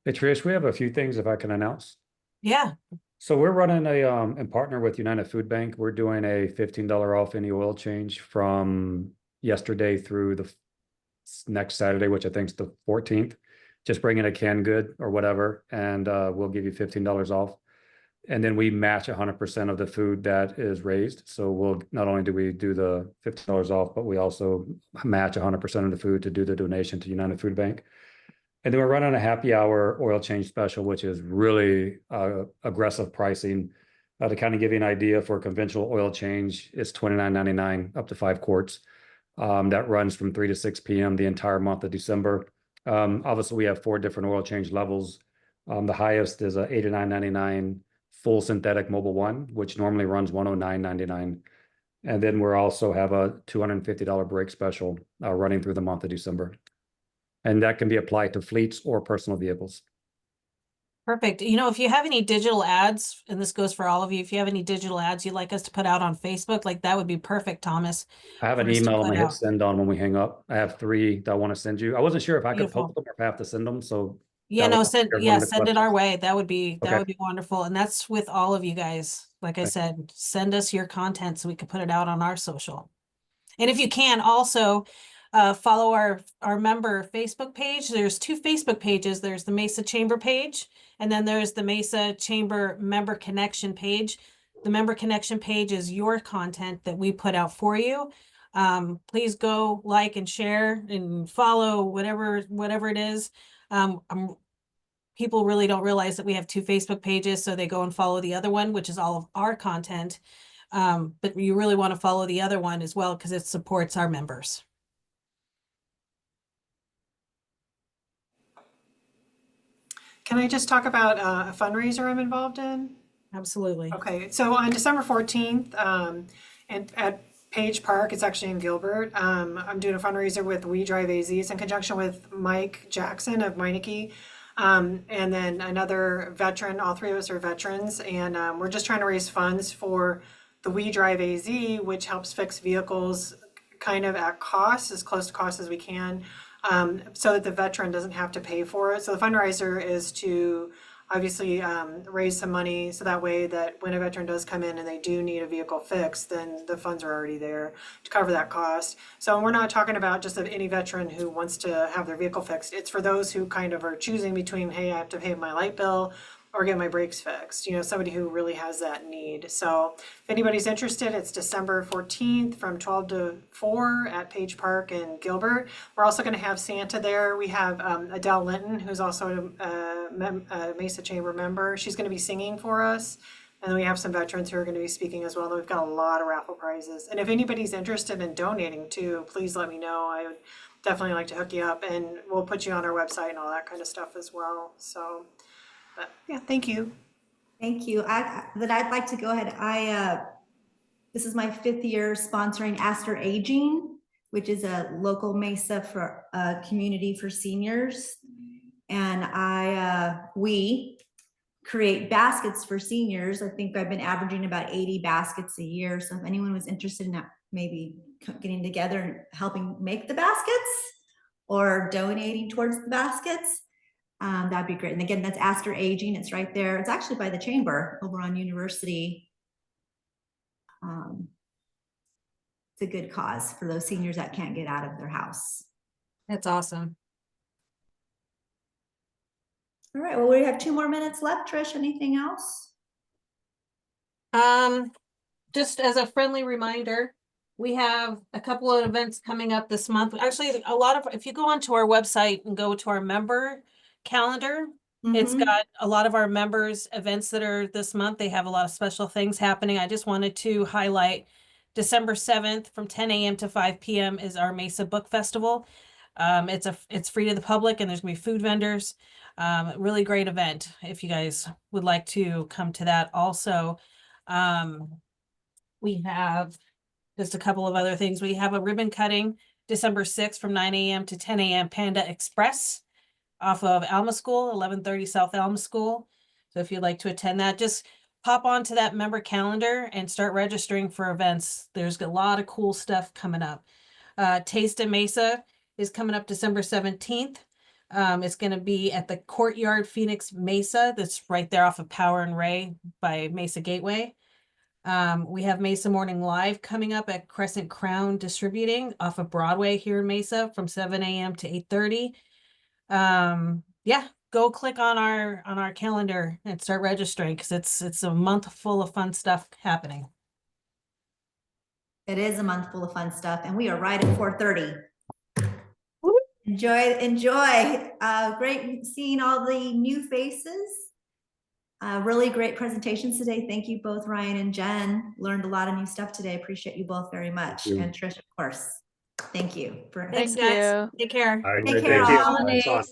Hey Trish, we have a few things if I can announce. Yeah, So we're running in partner with United Food Bank. We're doing a $15 off any oil change from yesterday through the next Saturday, which I think is the 14th. Just bring in a canned good or whatever, and we'll give you $15 off. And then we match 100% of the food that is raised. So we'll not only do we do the $15 off, but we also match 100% of the food to do the donation to United Food Bank. And then we're running a happy hour oil change special, which is really aggressive pricing. To kind of give you an idea, for a conventional oil change, it's $29.99 up to 5 quarts. That runs from 3 to 6 p.m. the entire month of December. Obviously, we have 4 different oil change levels. The highest is a $89.99 full synthetic Mobile One, which normally runs $109.99. And then we also have a $250 brake special running through the month of December. And that can be applied to fleets or personal vehicles. perfect. You know, if you have any digital ads, and this goes for all of you, if you have any digital ads you'd like us to put out on Facebook, like that would be perfect, Thomas. I have an for us to email I'm put gonna hit out. send on when we hang up. I have 3 that I want to send you. I wasn't sure if I could Beautiful. post them or if I have to send them. So Yeah, that no, was send one yeah, of the send it our questions. way. That would be Okay. wonderful. And that's with all of you guys. Like I Okay. said, send us your content so we can put it out on our social. And if you can also follow our member Facebook page. There's 2 Facebook pages. There's the Mesa Chamber page, and then there's the Mesa Chamber Member Connection page. The Member Connection page is your content that we put out for you. Please go like and share and follow whatever it is. People really don't realize that we have 2 Facebook pages, so they go and follow the other one, which is all of our content. But you really want to follow the other one as well because it supports our members. Can I just talk about a fundraiser I'm involved in? Absolutely. Okay, so on December 14th, and at Page Park, it's actually in Gilbert, I'm doing a fundraiser with We Drive AZ. It's in conjunction with Mike Jackson of Meineke, and then another veteran. All 3 of us are veterans, and we're just trying to raise funds for the We Drive AZ, which helps fix vehicles kind of at cost, as close to cost as we can, so that the veteran doesn't have to pay for it. So the fundraiser is to obviously raise some money so that way that when a veteran does come in and they do need a vehicle fixed, then the funds are already there to cover that cost. So we're not talking about just of any veteran who wants to have their vehicle fixed. It's for those who kind of are choosing between, hey, I have to pay my light bill or get my brakes fixed, somebody who really has that need. So if anybody's interested, it's December 14th from 12 to 4 at Page Park in Gilbert. We're also going to have Santa there. We have Adele Linton, who's also a Mesa Chamber member. She's going to be singing for us. And then we have some veterans who are going to be speaking as well. We've got a lot of raffle prizes. And if anybody's interested in donating too, please let me know. I would definitely like to hook you up, and we'll put you on our website and all that kind of stuff as well. So, but yeah, thank you. Thank you. I'd like to go ahead. This is my 5th year sponsoring Aster Aging, which is a local Mesa for community for seniors. And we create baskets for seniors. I think I've been averaging about 80 baskets a year. So if anyone was interested in that, maybe getting together and helping make the baskets or donating towards the baskets, that'd be great. And again, that's Aster Aging. It's right there. It's actually by the chamber over on University. It's a good cause for those seniors that can't get out of their house. That's awesome. All right, well, we have 2 more minutes left. Trish, anything else? Just as a friendly reminder, we have a couple of events coming up this month. Actually, if you go onto our website and go to our member calendar, it's got a lot of our members' events that are this month. They have a lot of special things happening. I just wanted to highlight December 7th from 10 a.m. to 5 p.m. is our Mesa Book Festival. It's free to the public, and there's gonna be food vendors. Really great event if you guys would like to come to that. Also, we have just a couple of other things. We have a ribbon cutting December 6th from 9 a.m. to 10 a.m. Panda Express off of Alma School, 1130 South Alma School. So if you'd like to attend that, just pop onto that member calendar and start registering for events. There's a lot of cool stuff coming up. Taste of Mesa is coming up December 17th It's going to be at the Courtyard Phoenix Mesa. That's right there off of Power and Ray by Mesa Gateway. We have Mesa Morning Live coming up at Crescent Crown Distributing off of Broadway here in Mesa from 7 a.m. to 8:30. Yeah, go click on our calendar and start registering because it's a month full of fun stuff happening. It is a month full of fun stuff, and we are right at 4:30. Enjoy. Great seeing all the new faces. Really great presentations today. Thank you both, Ryan and Jen. Learned a lot of new stuff today. Appreciate you both very much. Thank you. And Trish, of course. Thank you. Thanks, Thank guys. you. Take care. All right, Take great, care, thank you. all. Thanks, on.